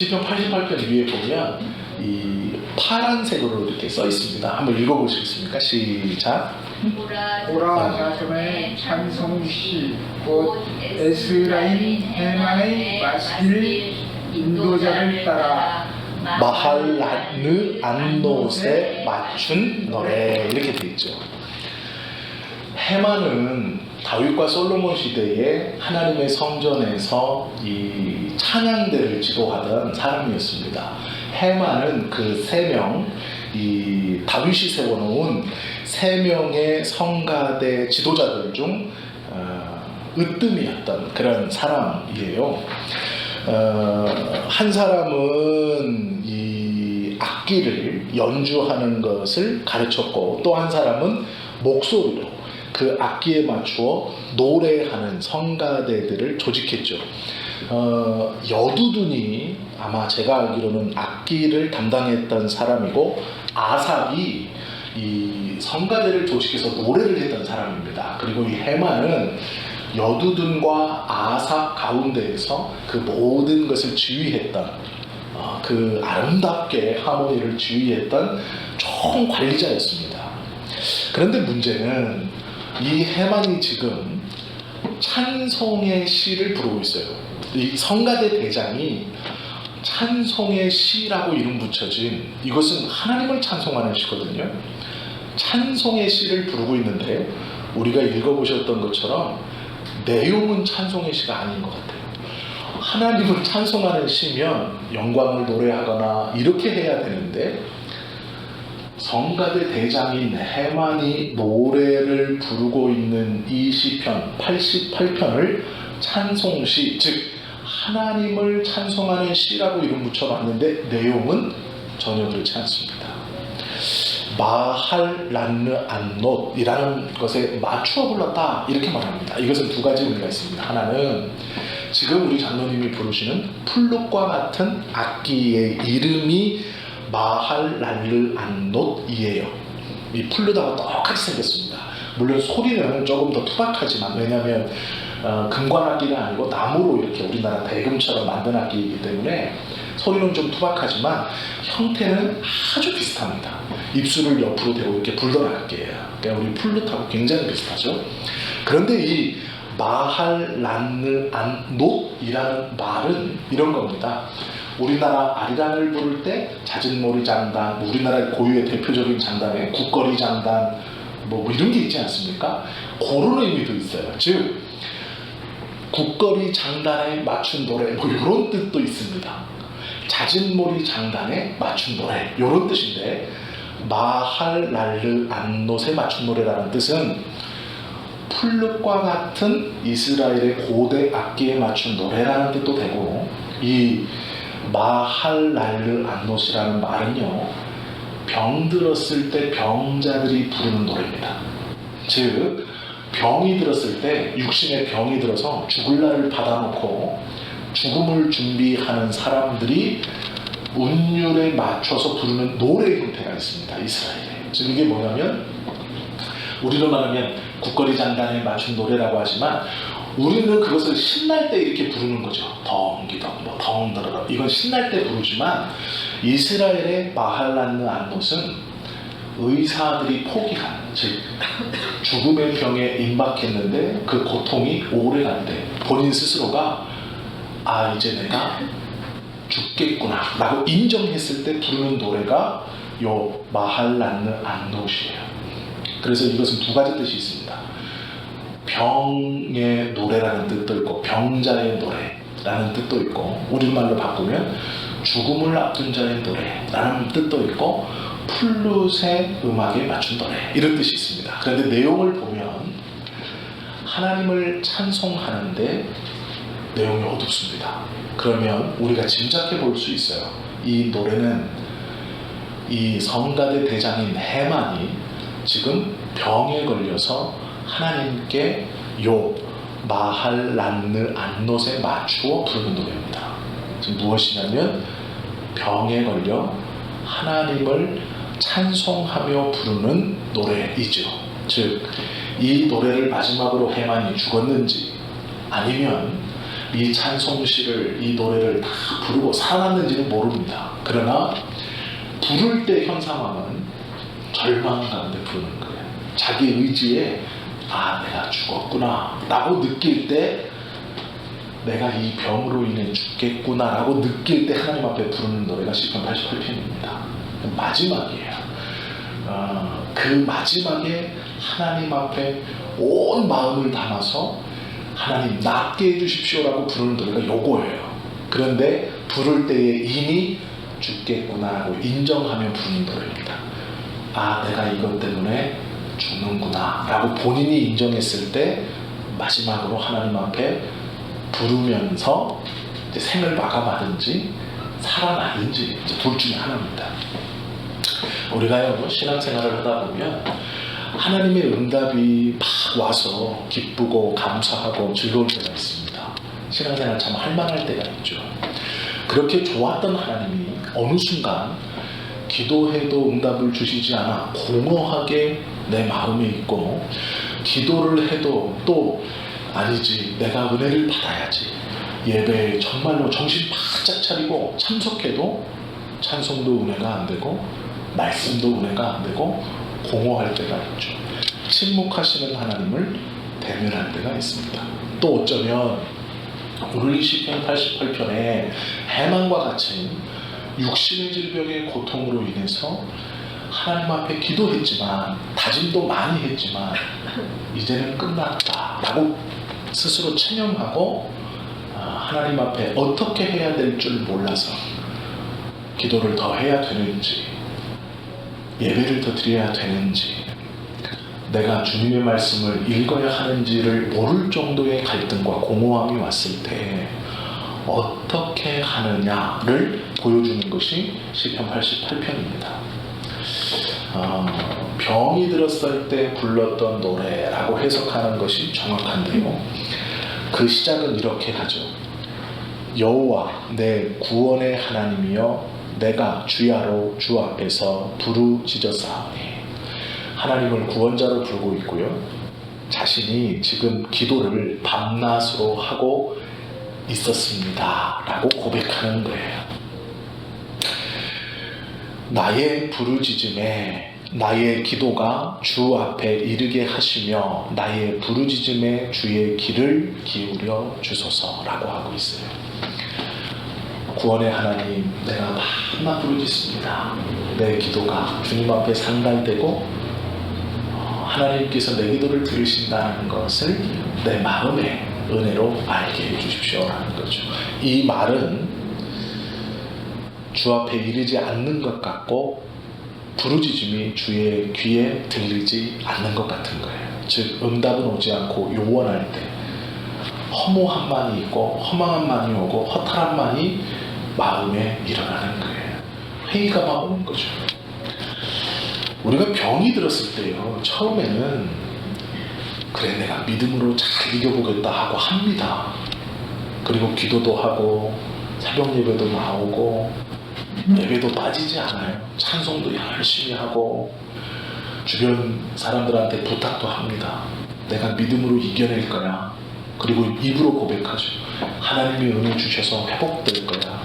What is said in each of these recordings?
시편 88편 위에 보면 이 파란색으로 이렇게 써 있습니다. 한번 읽어보시겠습니까? 시작. 보라 자손의 찬송시 곧 에스라임 해만의 마시길 인도자를 따라 마할라느 안노세 맞춘 노래 이렇게 돼 있죠. 해만은 다윗과 솔로몬 시대에 하나님의 성전에서 이 찬양대를 지도하던 사람이었습니다. 해만은 그 세 명, 이 다윗이 세워놓은 세 명의 성가대 지도자들 중 으뜸이었던 그런 사람이에요. 한 사람은 이 악기를 연주하는 것을 가르쳤고, 또 한 사람은 목소리로 그 악기에 맞추어 노래하는 성가대들을 조직했죠. 여두둔이 아마 제가 알기로는 악기를 담당했던 사람이고, 아삽이 이 성가대를 조직해서 노래를 했던 사람입니다. 그리고 이 해만은 여두둔과 아삽 가운데에서 그 모든 것을 지휘했던, 그 아름답게 하모니를 지휘했던 총 관리자였습니다. 그런데 문제는 이 해만이 지금 찬송의 시를 부르고 있어요. 이 성가대 대장이 찬송의 시라고 이름 붙여진, 이것은 하나님을 찬송하는 시거든요. 찬송의 시를 부르고 있는데, 우리가 읽어보셨던 것처럼 내용은 찬송의 시가 아닌 것 같아요. 하나님을 찬송하는 시면 영광을 노래하거나 이렇게 해야 되는데, 성가대 대장인 해만이 노래를 부르고 있는 이 시편 88편을 찬송시, 즉 하나님을 찬송하는 시라고 이름 붙여봤는데 내용은 전혀 그렇지 않습니다. 마할란느 안롯이라는 것에 맞추어 불렀다, 이렇게 말합니다. 이것은 두 가지 의미가 있습니다. 하나는 지금 우리 장로님이 부르시는 플룻과 같은 악기의 이름이 마할랄르 안롯이에요. 이 플룻하고 똑같이 생겼습니다. 물론 소리는 조금 더 투박하지만, 왜냐하면 금관악기가 아니고 나무로 이렇게 우리나라 대금처럼 만든 악기이기 때문에 소리는 좀 투박하지만 형태는 아주 비슷합니다. 입술을 옆으로 대고 이렇게 불던 악기예요. 그러니까 우리 플룻하고 굉장히 비슷하죠. 그런데 이 마할란느 안롯이라는 말은 이런 겁니다. 우리나라 아리랑을 부를 때 잦은머리 장단, 우리나라 고유의 대표적인 장단에 국거리 장단, 뭐 이런 게 있지 않습니까? 그런 의미도 있어요. 즉 국거리 장단에 맞춘 노래, 뭐 이런 뜻도 있습니다. 잦은머리 장단에 맞춘 노래, 이런 뜻인데, 마할랄르 안롯에 맞춘 노래라는 뜻은 플룻과 같은 이스라엘의 고대 악기에 맞춘 노래라는 뜻도 되고, 이 마할랄르 안롯이라는 말은요, 병들었을 때 병자들이 부르는 노래입니다. 즉 병이 들었을 때, 육신의 병이 들어서 죽을 날을 받아놓고 죽음을 준비하는 사람들이 운율에 맞춰서 부르는 노래의 형태가 있습니다. 이스라엘에. 즉 이게 뭐냐면, 우리로 말하면 국거리 장단에 맞춘 노래라고 하지만, 우리는 그것을 신날 때 이렇게 부르는 거죠. 덩기덩, 뭐 덩더러, 이건 신날 때 부르지만, 이스라엘의 마할란느 안롯은 의사들이 포기한, 즉 죽음의 병에 임박했는데 그 고통이 오래 갈 때 본인 스스로가 이제 내가 죽겠구나 라고 인정했을 때 부르는 노래가 요 마할란느 안롯이에요. 그래서 이것은 두 가지 뜻이 있습니다. 병의 노래라는 뜻도 있고, 병자의 노래라는 뜻도 있고, 우리말로 바꾸면 죽음을 앞둔 자의 노래라는 뜻도 있고, 플룻의 음악에 맞춘 노래, 이런 뜻이 있습니다. 그런데 내용을 보면 하나님을 찬송하는데 내용이 어둡습니다. 그러면 우리가 짐작해 볼 수 있어요. 이 노래는 이 성가대 대장인 해만이 지금 병에 걸려서 하나님께 요 마할란느 안롯에 맞추어 부르는 노래입니다. 지금 무엇이냐면 병에 걸려 하나님을 찬송하며 부르는 노래이죠. 즉 이 노래를 마지막으로 해만이 죽었는지, 아니면 이 찬송시를, 이 노래를 다 부르고 살아났는지는 모릅니다. 그러나 부를 때 현 상황은 절망 가운데 부르는 거예요. 자기 의지에 내가 죽었구나 라고 느낄 때, 내가 이 병으로 인해 죽겠구나 라고 느낄 때 하나님 앞에 부르는 노래가 시편 88편입니다. 마지막이에요. 그 마지막에 하나님 앞에 온 마음을 담아서 하나님 낫게 해주십시오라고 부르는 노래가 요거예요. 그런데 부를 때에 이미 죽겠구나라고 인정하며 부르는 노래입니다. 내가 이것 때문에 죽는구나 라고 본인이 인정했을 때 마지막으로 하나님 앞에 부르면서 이제 생을 마감하든지 살아나든지 둘 중에 하나입니다. 우리가요, 신앙생활을 하다 보면 하나님의 응답이 막 와서 기쁘고 감사하고 즐거울 때가 있습니다. 신앙생활 참 할만할 때가 있죠. 그렇게 좋았던 하나님이 어느 순간 기도해도 응답을 주시지 않아 공허하게 내 마음에 있고, 기도를 해도 또 아니지, 내가 은혜를 받아야지, 예배에 정말로 정신 바짝 차리고 참석해도 찬송도 은혜가 안 되고 말씀도 은혜가 안 되고 공허할 때가 있죠. 침묵하시는 하나님을 대면할 때가 있습니다. 또 어쩌면 오늘 이 시편 88편에 해만과 같이 육신의 질병의 고통으로 인해서 하나님 앞에 기도했지만, 다짐도 많이 했지만 이제는 끝났다 라고 스스로 체념하고 하나님 앞에 어떻게 해야 될 줄 몰라서 기도를 더 해야 되는지, 예배를 더 드려야 되는지, 내가 주님의 말씀을 읽어야 하는지를 모를 정도의 갈등과 공허함이 왔을 때 어떻게 하느냐를 보여주는 것이 시편 88편입니다. 병이 들었을 때 불렀던 노래라고 해석하는 것이 정확한데요, 그 시작은 이렇게 하죠. 여호와 내 구원의 하나님이여, 내가 주야로 주 앞에서 부르짖었사오니. 하나님을 구원자로 부르고 있고요, 자신이 지금 기도를 밤낮으로 하고 있었습니다 라고 고백하는 거예요. 나의 부르짖음에, 나의 기도가 주 앞에 이르게 하시며 나의 부르짖음에 주의 귀를 기울여 주소서라고 하고 있어요. 구원의 하나님, 내가 밤낮 부르짖습니다. 내 기도가 주님 앞에 상달되고 하나님께서 내 기도를 들으신다는 것을 내 마음의 은혜로 알게 해주십시오라는 거죠. 이 말은 주 앞에 이르지 않는 것 같고 부르짖음이 주의 귀에 들리지 않는 것 같은 거예요. 즉 응답은 오지 않고 요원할 때 허무함만이 있고 허망함만이 오고 허탈함만이 마음에 일어나는 거예요. 회의가 막 오는 거죠. 우리가 병이 들었을 때요, 처음에는 그래 내가 믿음으로 잘 이겨보겠다 하고 합니다. 그리고 기도도 하고 새벽 예배도 나오고 예배도 빠지지 않아요. 찬송도 열심히 하고 주변 사람들한테 부탁도 합니다. 내가 믿음으로 이겨낼 거야. 그리고 입으로 고백하죠. 하나님이 은혜 주셔서 회복될 거야.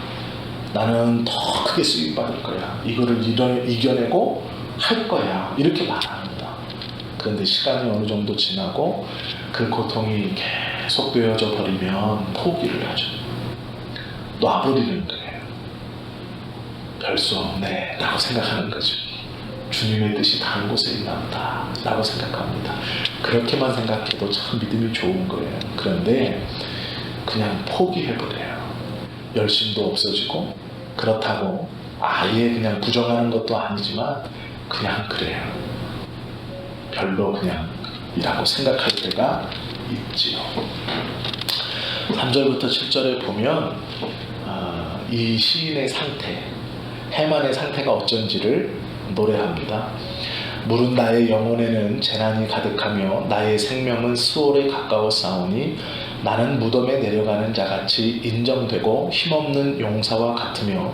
나는 더 크게 쓰임받을 거야. 이거를 이겨내고 할 거야. 이렇게 말합니다. 그런데 시간이 어느 정도 지나고 그 고통이 계속되어져 버리면 포기를 하죠. 놔버리는 거예요. 별 수 없네 라고 생각하는 거죠. 주님의 뜻이 다른 곳에 있나 보다 라고 생각합니다. 그렇게만 생각해도 참 믿음이 좋은 거예요. 그런데 그냥 포기해버려요. 열심도 없어지고, 그렇다고 아예 그냥 부정하는 것도 아니지만 그냥 그래요. 별로 그냥 이라고 생각할 때가 있지요. 3절부터 7절에 보면 이 시인의 상태, 해만의 상태가 어쩐지를 노래합니다. 물은 나의 영혼에는 재난이 가득하며 나의 생명은 수월에 가까워 싸우니 나는 무덤에 내려가는 자같이 인정되고 힘없는 용사와 같으며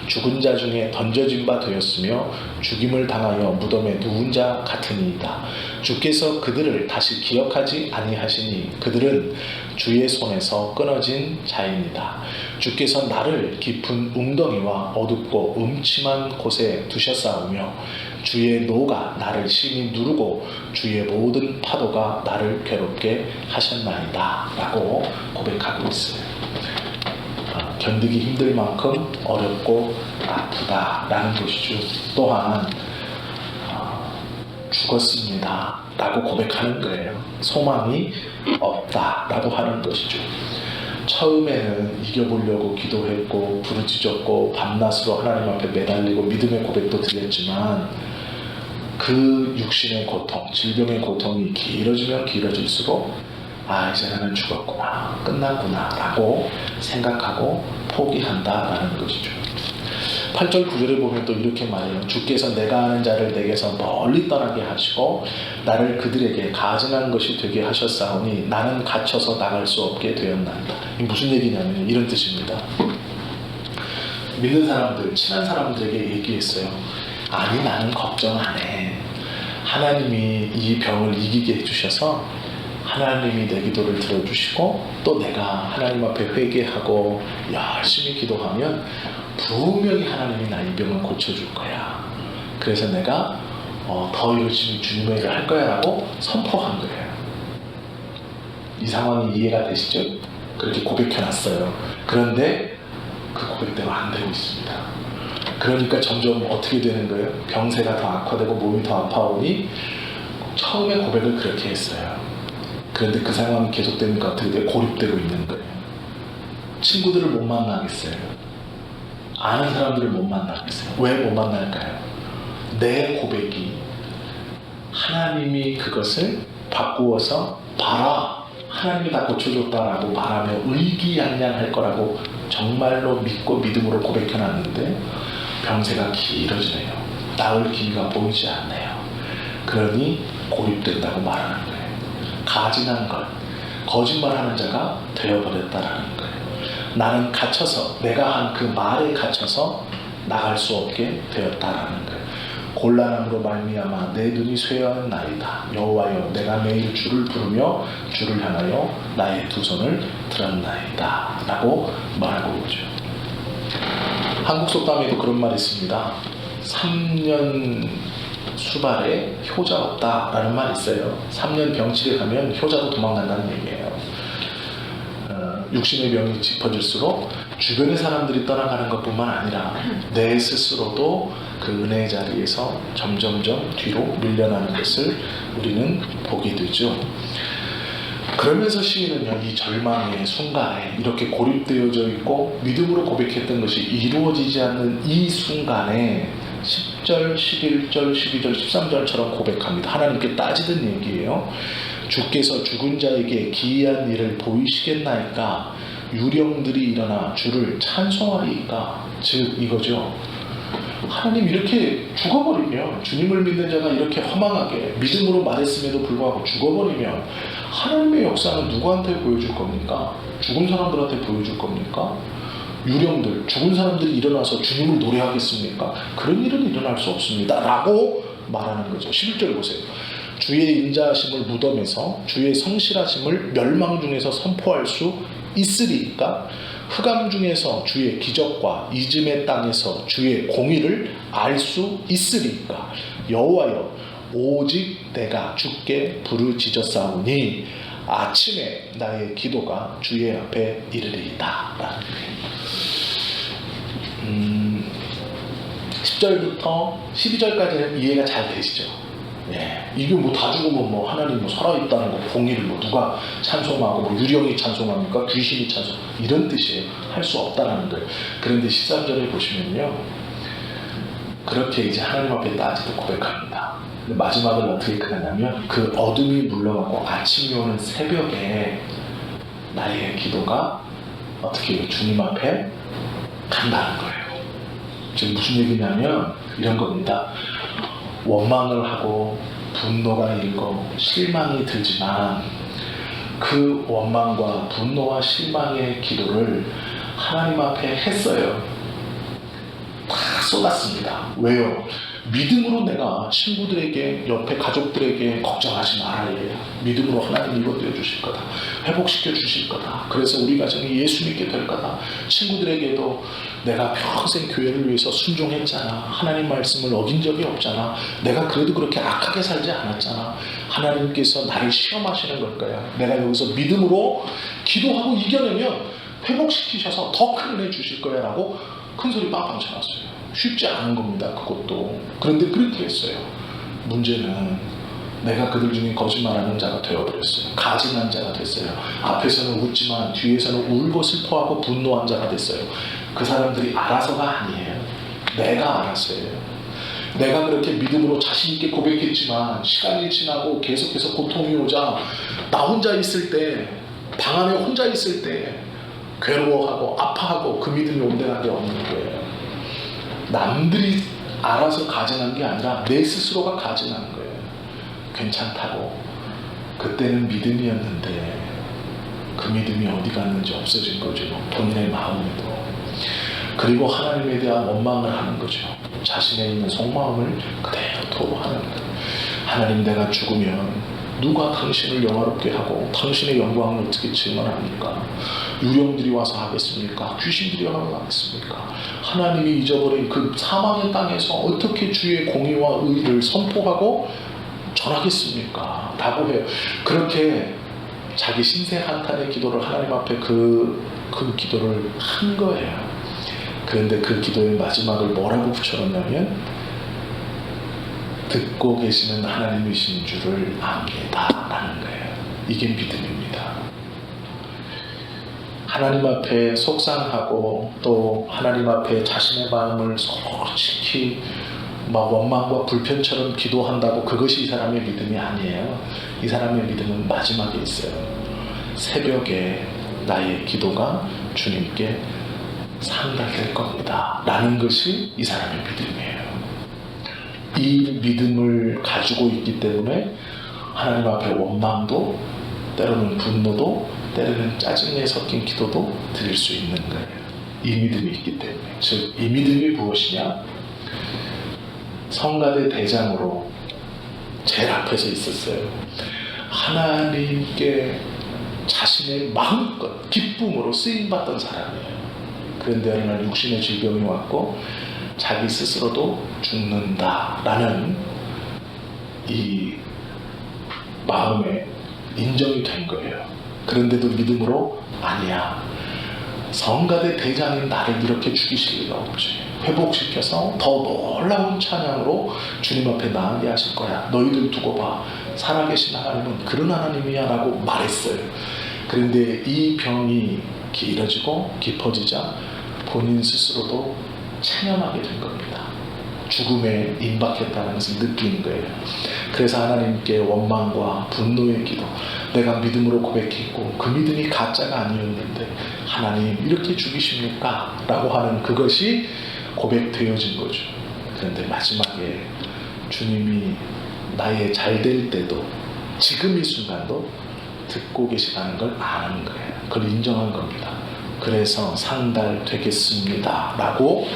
죽은 자 중에 던져진 바 되었으며 죽임을 당하여 무덤에 누운 자 같으니이다. 주께서 그들을 다시 기억하지 아니하시니 그들은 주의 손에서 끊어진 자입니다. 주께서 나를 깊은 웅덩이와 어둡고 음침한 곳에 두셨사오며 주의 노가 나를 심히 누르고 주의 모든 파도가 나를 괴롭게 하셨나이다 라고 고백하고 있어요. 견디기 힘들 만큼 어렵고 아프다라는 것이죠. 또한 죽었습니다 라고 고백하는 거예요. 소망이 없다 라고 하는 것이죠. 처음에는 이겨보려고 기도했고 부르짖었고 밤낮으로 하나님 앞에 매달리고 믿음의 고백도 드렸지만 그 육신의 고통, 질병의 고통이 길어지면 길어질수록 이제 나는 죽었구나, 끝났구나 라고 생각하고 포기한다라는 것이죠. 8절 9절에 보면 또 이렇게 말해요. 주께서 내가 아는 자를 내게서 멀리 떠나게 하시고 나를 그들에게 가증한 것이 되게 하셨사오니 나는 갇혀서 나갈 수 없게 되었나이다. 이게 무슨 얘기냐면 이런 뜻입니다. 믿는 사람들, 친한 사람들에게 얘기했어요. 아니 나는 걱정 안 해. 하나님이 이 병을 이기게 해주셔서 하나님이 내 기도를 들어주시고 또 내가 하나님 앞에 회개하고 열심히 기도하면 분명히 하나님이 나 이 병을 고쳐줄 거야. 그래서 내가 더 열심히 주님의 일을 할 거야 라고 선포한 거예요. 이 상황이 이해가 되시죠? 그렇게 고백해놨어요. 그런데 그 고백대로 안 되고 있습니다. 그러니까 점점 어떻게 되는 거예요? 병세가 더 악화되고 몸이 더 아파오니 처음에 고백을 그렇게 했어요. 그런데 그 상황이 계속되니까 어떻게 돼요? 고립되고 있는 거예요. 친구들을 못 만나겠어요. 아는 사람들을 못 만나겠어요. 왜 못 만날까요? 내 고백이 하나님이 그것을 바꾸어서 봐라, 하나님이 다 고쳐줬다라고 말하며 의기양양할 거라고 정말로 믿고 믿음으로 고백해놨는데 병세가 길어지네요. 나을 기미가 보이지 않네요. 그러니 고립된다고 말하는 거예요. 가증한 것, 거짓말하는 자가 되어버렸다라는 거예요. 나는 갇혀서, 내가 한 그 말에 갇혀서 나갈 수 없게 되었다라는 거예요. 곤란함으로 말미암아 내 눈이 쇠하였나이다. 여호와여, 내가 매일 주를 부르며 주를 향하여 나의 두 손을 들었나이다 라고 말하고 있죠. 한국 속담에도 그런 말이 있습니다. 3년 수발에 효자 없다라는 말이 있어요. 3년 병실에 가면 효자도 도망간다는 얘기예요. 육신의 병이 짚어질수록 주변의 사람들이 떠나가는 것뿐만 아니라 내 스스로도 그 은혜의 자리에서 점점점 뒤로 밀려나는 것을 우리는 보게 되죠. 그러면서 시인은요, 이 절망의 순간에 이렇게 고립되어져 있고 믿음으로 고백했던 것이 이루어지지 않는 이 순간에 10절, 11절, 12절, 13절처럼 고백합니다. 하나님께 따지던 얘기예요. 주께서 죽은 자에게 기이한 일을 보이시겠나이까? 유령들이 일어나 주를 찬송하리이까? 즉 이거죠. 하나님 이렇게 죽어버리면, 주님을 믿는 자가 이렇게 허망하게 믿음으로 말했음에도 불구하고 죽어버리면 하나님의 역사는 누구한테 보여줄 겁니까? 죽은 사람들한테 보여줄 겁니까? 유령들, 죽은 사람들이 일어나서 주님을 노래하겠습니까? 그런 일은 일어날 수 없습니다 라고 말하는 거죠. 11절 보세요. 주의 인자하심을 무덤에서, 주의 성실하심을 멸망 중에서 선포할 수 있으리까? 흑암 중에서 주의 기적과 이즘의 땅에서 주의 공의를 알 수 있으리까? 여호와여, 오직 내가 주께 부르짖었사오니 아침에 나의 기도가 주의 앞에 이르리이다. 10절부터 12절까지는 이해가 잘 되시죠? 예, 이게 뭐 다 죽으면 뭐 하나님 뭐 살아있다는 거, 공의를 뭐 누가 찬송하고 뭐 유령이 찬송합니까? 귀신이 찬송, 이런 뜻이에요. 할 수 없다라는 거예요. 그런데 13절에 보시면요, 그렇게 이제 하나님 앞에 따지도 고백합니다. 근데 마지막을 어떻게 끝나냐면 그 어둠이 물러가고 아침이 오는 새벽에 나의 기도가 어떻게 해요? 주님 앞에 간다는 거예요. 지금 무슨 얘기냐면 이런 겁니다. 원망을 하고 분노가 일고 실망이 들지만 그 원망과 분노와 실망의 기도를 하나님 앞에 했어요. 쏟았습니다. 왜요? 믿음으로 내가 친구들에게, 옆에 가족들에게 걱정하지 말아야 해요. 믿음으로 하나님 이거 떼어주실 거다. 회복시켜 주실 거다. 그래서 우리 가정이 예수 믿게 될 거다. 친구들에게도 내가 평생 교회를 위해서 순종했잖아. 하나님 말씀을 어긴 적이 없잖아. 내가 그래도 그렇게 악하게 살지 않았잖아. 하나님께서 나를 시험하시는 걸 거야. 내가 여기서 믿음으로 기도하고 이겨내면 회복시키셔서 더 큰 은혜 주실 거야 라고 큰소리 빵빵 쳐놨어요. 쉽지 않은 겁니다. 그것도. 그런데 그렇게 했어요. 문제는 내가 그들 중에 거짓말하는 자가 되어버렸어요. 가증한 자가 됐어요. 앞에서는 웃지만 뒤에서는 울고 슬퍼하고 분노한 자가 됐어요. 그 사람들이 알아서가 아니에요. 내가 알았어요. 내가 그렇게 믿음으로 자신 있게 고백했지만 시간이 지나고 계속해서 고통이 오자 나 혼자 있을 때, 방 안에 혼자 있을 때 괴로워하고 아파하고 그 믿음이 온전하게 없는 거예요. 남들이 알아서 가증한 게 아니라 내 스스로가 가증한 거예요. 괜찮다고. 그때는 믿음이었는데 그 믿음이 어디 갔는지 없어진 거죠. 본인의 마음에도. 그리고 하나님에 대한 원망을 하는 거죠. 자신에 있는 속마음을 그대로 토로하는 거예요. 하나님, 내가 죽으면 누가 당신을 영화롭게 하고 당신의 영광을 어떻게 증언합니까? 유령들이 와서 하겠습니까? 귀신들이 와서 하겠습니까? 하나님이 잊어버린 그 사망의 땅에서 어떻게 주의 공의와 의를 선포하고 전하겠습니까? 라고 해요. 그렇게 자기 신세 한탄의 기도를 하나님 앞에 그 기도를 한 거예요. 그런데 그 기도의 마지막을 뭐라고 붙여놓냐면 듣고 계시는 하나님이신 줄을 압니다 라는 거예요. 이게 믿음입니다. 하나님 앞에 속상하고 또 하나님 앞에 자신의 마음을 솔직히 막 원망과 불편처럼 기도한다고 그것이 이 사람의 믿음이 아니에요. 이 사람의 믿음은 마지막에 있어요. 새벽에 나의 기도가 주님께 상달될 겁니다 라는 것이 이 사람의 믿음이에요. 이 믿음을 가지고 있기 때문에 하나님 앞에 원망도, 때로는 분노도, 때로는 짜증에 섞인 기도도 드릴 수 있는 거예요. 이 믿음이 있기 때문에. 즉, 이 믿음이 무엇이냐? 성가대 대장으로 제일 앞에서 있었어요. 하나님께 자신의 마음껏 기쁨으로 쓰임받던 사람이에요. 그런데 어느 날 육신의 질병이 왔고 자기 스스로도 죽는다라는 이 마음에 인정이 된 거예요. 그런데도 믿음으로 아니야. 성가대 대장인 나를 이렇게 죽이실 리가 없지. 회복시켜서 더 놀라운 찬양으로 주님 앞에 나가게 하실 거야. 너희들 두고 봐. 살아계신 하나님은 그런 하나님이야 라고 말했어요. 그런데 이 병이 길어지고 깊어지자 본인 스스로도 체념하게 된 겁니다. 죽음에 임박했다는 것을 느끼는 거예요. 그래서 하나님께 원망과 분노의 기도, 내가 믿음으로 고백했고 그 믿음이 가짜가 아니었는데 하나님 이렇게 죽이십니까? 라고 하는 그것이 고백되어진 거죠. 그런데 마지막에 주님이 나의 잘될 때도 지금 이 순간도 듣고 계시다는 걸 아는 거예요. 그걸 인정한 겁니다. 그래서 상달되겠습니다 라고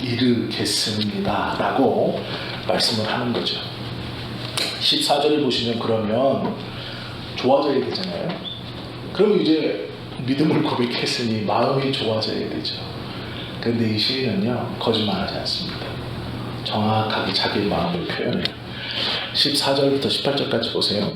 이르겠습니다 라고 말씀을 하는 거죠. 14절을 보시면 그러면 좋아져야 되잖아요. 그러면 이제 믿음을 고백했으니 마음이 좋아져야 되죠. 그런데 이 시인은요 거짓말하지 않습니다. 정확하게 자기 마음을 표현해요. 14절부터 18절까지 보세요.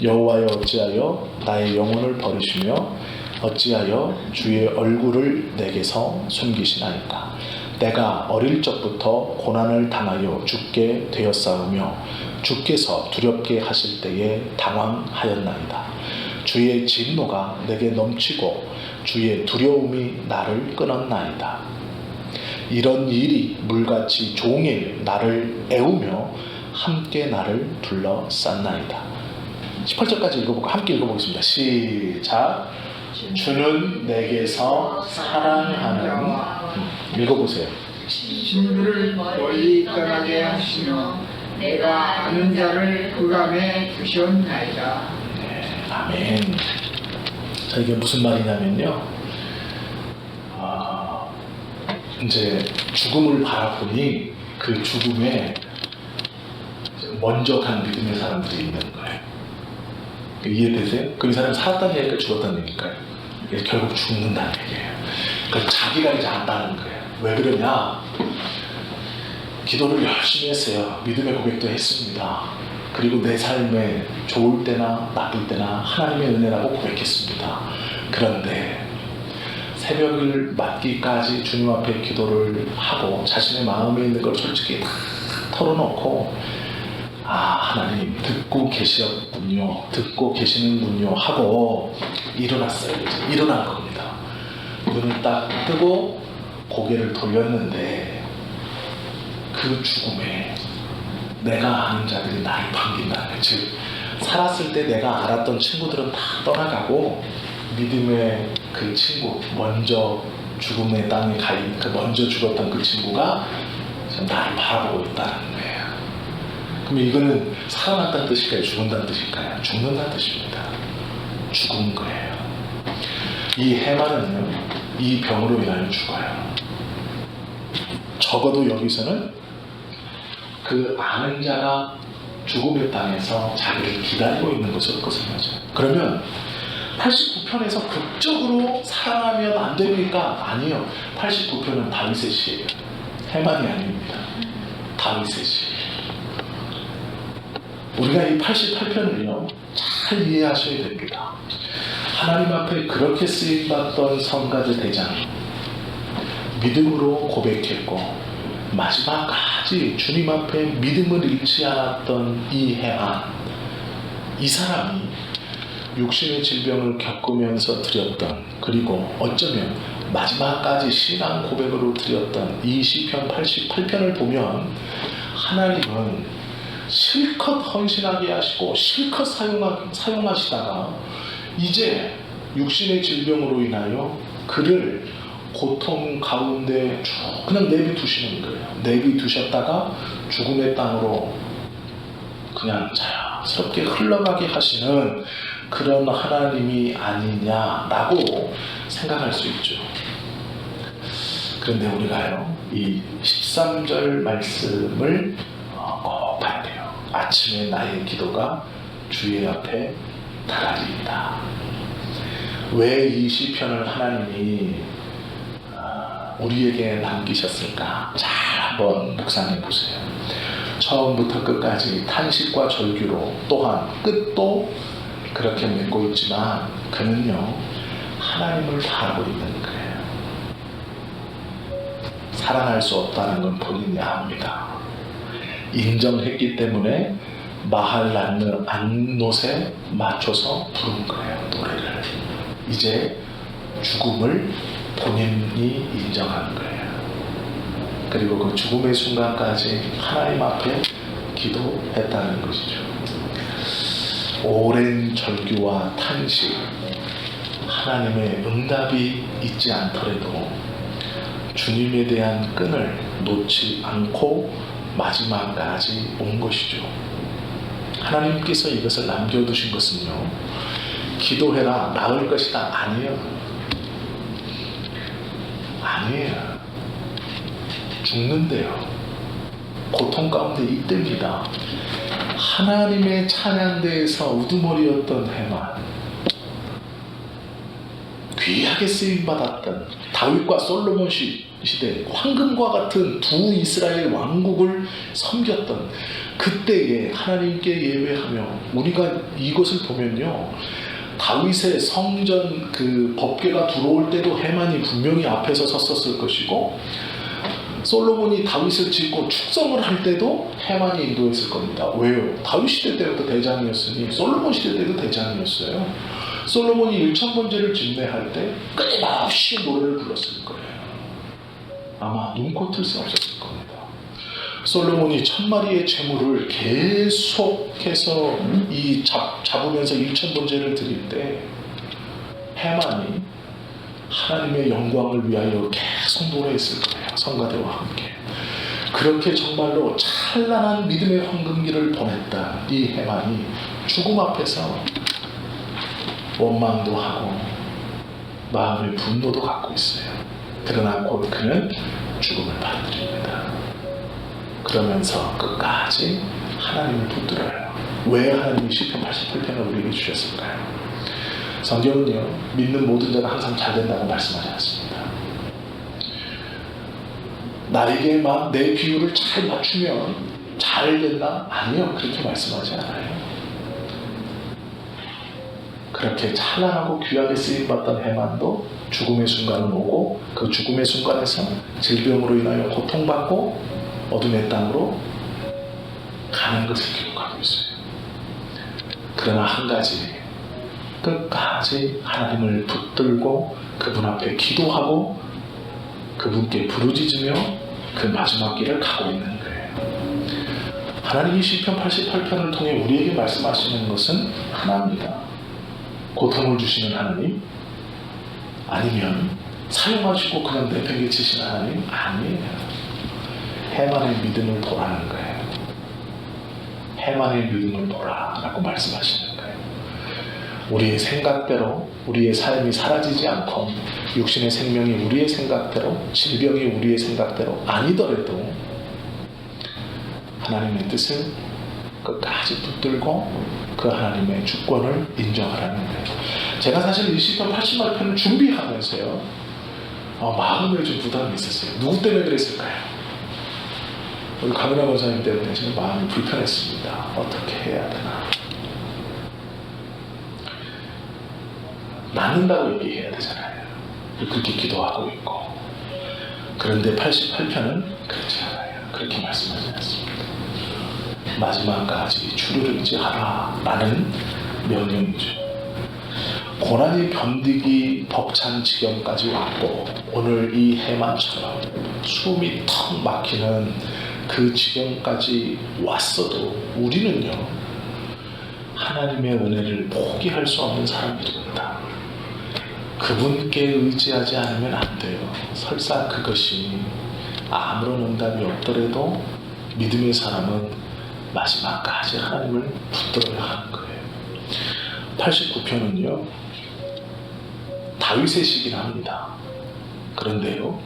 여호와여 어찌하여 나의 영혼을 버리시며 어찌하여 주의 얼굴을 내게서 숨기시나이까. 내가 어릴 적부터 고난을 당하여 죽게 되었사오며 주께서 두렵게 하실 때에 당황하였나이다. 주의 진노가 내게 넘치고 주의 두려움이 나를 끊었나이다. 이런 일이 물같이 종일 나를 애우며 함께 나를 둘러쌌나이다. 18절까지 함께 읽어보겠습니다. 시작. 주는 내게서 사랑하는 읽어보세요. 신들을 멀리 떠나게 하시며 내가 아는 자를 흑암에 두셨나이다. 네, 아멘. 자, 이게 무슨 말이냐면요. 이제 죽음을 바라보니 그 죽음에 먼저 간 믿음의 사람들이 있는 거예요. 이해되세요? 그 이 사람이 살았다는 얘기가 죽었다는 얘기일까요? 결국 죽는다는 얘기예요. 그래서 자기가 이제 안다는 거예요. 왜 그러냐? 기도를 열심히 했어요. 믿음의 고백도 했습니다. 그리고 내 삶에 좋을 때나 나쁠 때나 하나님의 은혜라고 고백했습니다. 그런데 새벽을 맞기까지 주님 앞에 기도를 하고 자신의 마음에 있는 걸 솔직히 다 털어놓고 하나님 듣고 계셨군요, 듣고 계시는군요 하고 일어났어요. 이제 일어난 겁니다. 눈을 딱 뜨고 고개를 돌렸는데 그 죽음에 내가 아는 자들이 나를 반긴다는 거예요. 즉 살았을 때 내가 알았던 친구들은 다 떠나가고 믿음의 그 친구, 먼저 죽음의 땅에 그 먼저 죽었던 그 친구가 지금 나를 바라보고 있다는 거예요. 그럼 이거는 살아났다는 뜻일까요? 죽는다는 뜻일까요? 죽는다는 뜻입니다. 죽은 거예요. 이 해만은요, 이 병으로 인하여 죽어요. 적어도 여기서는 그 아는 자가 죽음의 땅에서 자기를 기다리고 있는 것으로 끝을 맺어요. 그러면 89편에서 극적으로 사랑하면 안 됩니까? 아니요. 89편은 다윗의 시예요. 해만이 아닙니다. 다윗의 시예요. 우리가 이 88편을요 잘 이해하셔야 됩니다. 하나님 앞에 그렇게 쓰임받던 성가대 대장, 믿음으로 고백했고 마지막까지 주님 앞에 믿음을 잃지 않았던 이 해만, 이 사람이 육신의 질병을 겪으면서 드렸던, 그리고 어쩌면 마지막까지 신앙 고백으로 드렸던 이 시편 88편을 보면 하나님은 실컷 헌신하게 하시고 실컷 사용하시다가 이제 육신의 질병으로 인하여 그를 고통 가운데 쭉 그냥 내비두시는 거예요. 내비두셨다가 죽음의 땅으로 그냥 자연스럽게 흘러가게 하시는 그런 하나님이 아니냐라고 생각할 수 있죠. 그런데 우리가요, 이 13절 말씀을 꼭 봐야 돼요. 아침에 나의 기도가 주의 앞에 달하리이다. 왜 이 시편을 하나님이 우리에게 남기셨을까? 잘 한번 묵상해 보세요. 처음부터 끝까지 탄식과 절규로, 또한 끝도 그렇게 맺고 있지만 그는요 하나님을 바라고 있는 거예요. 살아날 수 없다는 건 본인이 압니다. 인정했기 때문에 마할 안롯에 맞춰서 부른 거예요. 노래를. 이제 죽음을 본인이 인정한 거예요. 그리고 그 죽음의 순간까지 하나님 앞에 기도했다는 것이죠. 오랜 절규와 탄식, 하나님의 응답이 있지 않더라도 주님에 대한 끈을 놓지 않고 마지막까지 온 것이죠. 하나님께서 이것을 남겨두신 것은요, 기도해라 나을 것이다 아니에요. 아니에요. 죽는데요. 고통 가운데 있답니다. 하나님의 찬양대에서 우두머리였던 해만, 귀하게 쓰임받았던 다윗과 솔로몬 시대 황금과 같은 두 이스라엘 왕국을 섬겼던 그때에 하나님께 예배하며, 우리가 이것을 보면요, 다윗의 성전 그 법궤가 들어올 때도 해만이 분명히 앞에서 섰었을 것이고, 솔로몬이 다윗을 짓고 축성을 할 때도 해만이 인도했을 겁니다. 왜요? 다윗 시대 때부터 대장이었으니 솔로몬 시대 때도 대장이었어요. 솔로몬이 1000번제를 집례할 때 끊임없이 노래를 불렀을 거예요. 아마 눈코 뜰 수 없었을 겁니다. 솔로몬이 1000마리의 재물을 계속해서 잡으면서 1000번제를 드릴 때 해만이 하나님의 영광을 위하여 계속 노래했을 거예요. 성가대와 함께. 그렇게 정말로 찬란한 믿음의 황금기를 보냈다. 이 해만이 죽음 앞에서 원망도 하고 마음의 분노도 갖고 있어요. 그러나 곧 그는 죽음을 받아들입니다. 그러면서 끝까지 하나님을 붙들어요. 왜 하나님이 시편 88편을 우리에게 주셨을까요? 성경은요, 믿는 모든 자가 항상 잘 된다고 말씀하지 않습니다. 나에게 막 내 비율을 잘 맞추면 잘 된다? 아니요, 그렇게 말씀하지 않아요. 그렇게 찬란하고 귀하게 쓰임받던 해만도 죽음의 순간은 오고, 그 죽음의 순간에서 질병으로 인하여 고통받고 어둠의 땅으로 가는 것을 기록하고 있어요. 그러나 한 가지, 끝까지 하나님을 붙들고 그분 앞에 기도하고 그분께 부르짖으며 그 마지막 길을 가고 있는 거예요. 하나님이 시편 88편을 통해 우리에게 말씀하시는 것은 하나입니다. 고통을 주시는 하나님, 아니면 사용하시고 그냥 내팽개치시는 하나님, 아니에요. 해만의 믿음을 보라는 거예요. 해만의 믿음을 보라라고 말씀하시는 거예요. 우리의 생각대로 우리의 삶이 사라지지 않고, 육신의 생명이 우리의 생각대로, 질병이 우리의 생각대로 아니더라도 하나님의 뜻을 끝까지 붙들고 그 하나님의 주권을 인정하라는 거예요. 제가 사실 이 시편 88편을 준비하면서요, 마음에 좀 부담이 있었어요. 누구 때문에 그랬을까요? 우리 강은하 권사님 때문에 지금 마음이 불편했습니다. 어떻게 해야 되나? 낫는다고 얘기해야 되잖아요. 그렇게 기도하고 있고. 그런데 88편은 그렇지 않아요. 그렇게 말씀하지 않습니다. 마지막까지 주를 의지하라 라는 명령이죠. 고난이 견디기 벅찬 지경까지 왔고, 오늘 이 해만처럼 숨이 턱 막히는 그 지경까지 왔어도 우리는요, 하나님의 은혜를 포기할 수 없는 사람들입니다. 그분께 의지하지 않으면 안 돼요. 설사 그것이 아무런 응답이 없더라도 믿음의 사람은 마지막까지 하나님을 붙들어야 하는 거예요. 89편은요, 다윗의 시긴 합니다. 그런데요,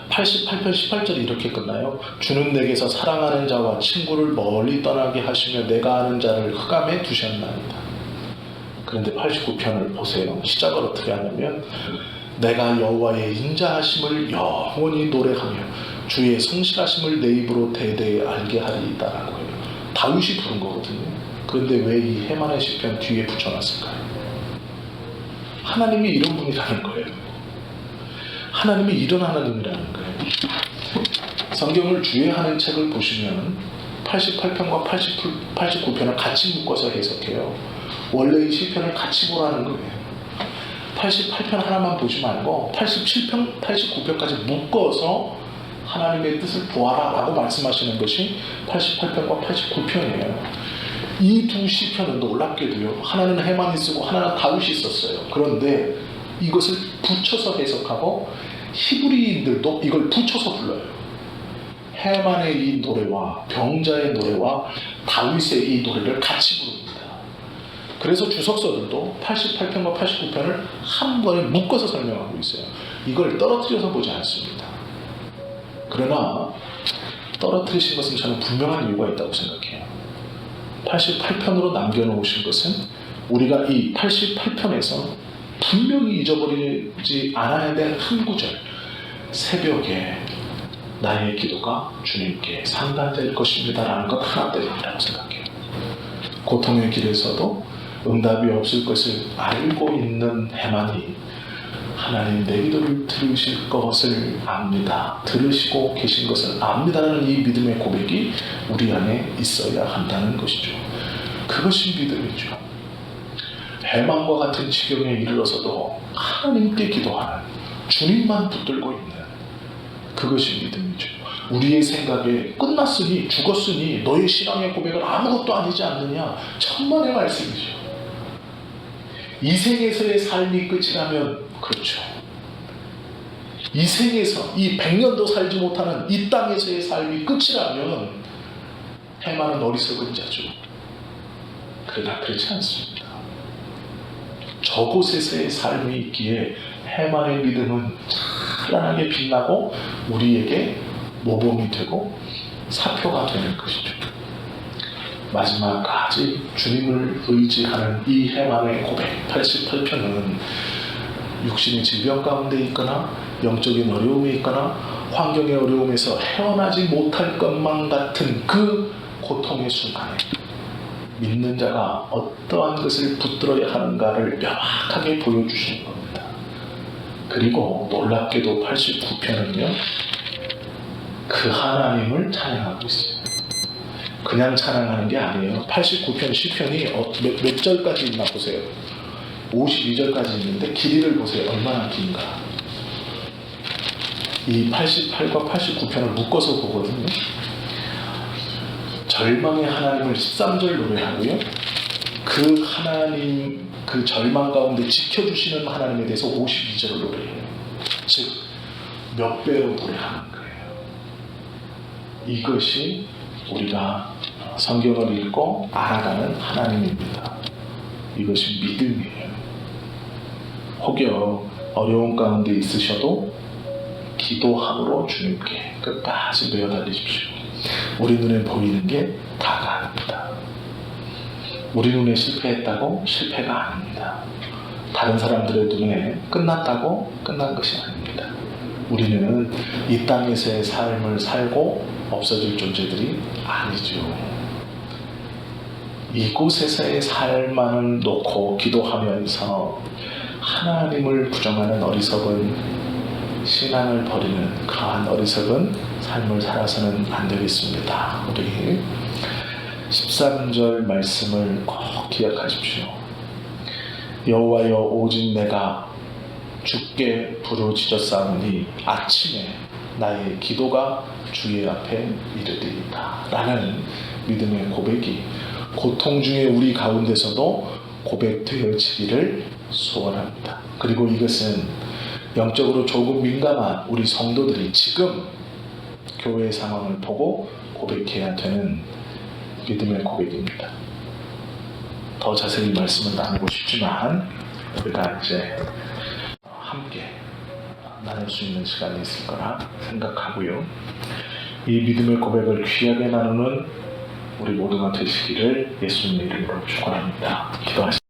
88편 18절이 이렇게 끝나요. 주는 내게서 사랑하는 자와 친구를 멀리 떠나게 하시며 내가 아는 자를 흑암에 두셨나이다. 그런데 89편을 보세요. 시작을 어떻게 하냐면, 내가 여호와의 인자하심을 영원히 노래하며 주의 성실하심을 내 입으로 대대에 알게 하리이다 라고 해요. 다윗이 부른 거거든요. 그런데 왜 이 해만의 시편 뒤에 붙여놨을까요? 하나님이 이런 분이라는 거예요. 하나님이 이런 하나님이라는 거예요. 성경을 주의하는 책을 보시면 88편과 89편을 같이 묶어서 해석해요. 원래 이 시편을 같이 보라는 거예요. 88편 하나만 보지 말고 87편, 89편까지 묶어서 하나님의 뜻을 보아라 라고 말씀하시는 것이 88편과 89편이에요. 이 두 시편은 놀랍게도요, 하나는 해만이 쓰고 하나는 다윗이 썼어요. 그런데 이것을 붙여서 해석하고 히브리인들도 이걸 붙여서 불러요. 해만의 이 노래와 병자의 노래와 다윗의 이 노래를 같이 부릅니다. 그래서 주석서들도 88편과 89편을 한 번에 묶어서 설명하고 있어요. 이걸 떨어뜨려서 보지 않습니다. 그러나 떨어뜨리신 것은 저는 분명한 이유가 있다고 생각해요. 88편으로 남겨놓으신 것은 우리가 이 88편에서 분명히 잊어버리지 않아야 될 한 구절, 새벽에 나의 기도가 주님께 상달될 것입니다 라는 것 하나 때문이라고 생각해요. 고통의 길에서도 응답이 없을 것을 알고 있는 해만이 하나님 내 기도를 들으실 것을 압니다, 들으시고 계신 것을 압니다라는 이 믿음의 고백이 우리 안에 있어야 한다는 것이죠. 그것이 믿음이죠. 해만과 같은 지경에 이르러서도 하나님께 기도하는, 주님만 붙들고 있는 그것이 믿음이죠. 우리의 생각에 끝났으니, 죽었으니 너의 신앙의 고백은 아무것도 아니지 않느냐, 천만의 말씀이죠. 이 생에서의 삶이 끝이라면 그렇죠. 이 생에서 이 100년도 살지 못하는 이 땅에서의 삶이 끝이라면 해만은 어리석은 자죠. 그러나 그렇지 않습니다. 저곳에서의 삶이 있기에 해만의 믿음은 찬란하게 빛나고 우리에게 모범이 되고 사표가 되는 것이죠. 마지막까지 주님을 의지하는 이 해만의 고백 88편은 육신의 질병 가운데 있거나 영적인 어려움이 있거나 환경의 어려움에서 헤어나지 못할 것만 같은 그 고통의 순간에 믿는 자가 어떠한 것을 붙들어야 하는가를 명확하게 보여주시는 겁니다. 그리고 놀랍게도 89편은요 그 하나님을 찬양하고 있어요. 그냥 찬양하는 게 아니에요. 89편 시편이 몇 절까지 있나 보세요. 52절까지 있는데 길이를 보세요. 얼마나 긴가. 이 88과 89편을 묶어서 보거든요. 절망의 하나님을 13절 노래하고요. 그 하나님, 그 절망 가운데 지켜주시는 하나님에 대해서 52절을 노래해요. 즉, 몇 배로 노래하는 거예요. 이것이 우리가 성경을 읽고 알아가는 하나님입니다. 이것이 믿음이에요. 혹여 어려운 가운데 있으셔도 기도함으로 주님께 끝까지 매어 달리십시오. 우리 눈에 보이는 게 다가 아닙니다. 우리 눈에 실패했다고 실패가 아닙니다. 다른 사람들의 눈에 끝났다고 끝난 것이 아닙니다. 우리는 이 땅에서의 삶을 살고 없어질 존재들이 아니죠. 이곳에서의 삶만을 놓고 기도하면서 하나님을 부정하는 어리석은 신앙을 버리는 그러한 어리석은 삶을 살아서는 안 되겠습니다. 우리 13절 말씀을 꼭 기억하십시오. 여호와여 오직 내가 주께 부르짖었사오니 아침에 나의 기도가 주의 앞에 이르리이다 라는 믿음의 고백이 고통 중에 우리 가운데서도 고백되어지기를 소원합니다. 그리고 이것은 영적으로 조금 민감한 우리 성도들이 지금 교회의 상황을 보고 고백해야 되는 믿음의 고백입니다. 더 자세히 말씀을 나누고 싶지만 우리가 이제 함께 나눌 수 있는 시간이 있을 거라 생각하고요. 이 믿음의 고백을 귀하게 나누는 우리 모두가 되시기를 예수님의 이름으로 축원합니다. 기도하시겠습니다.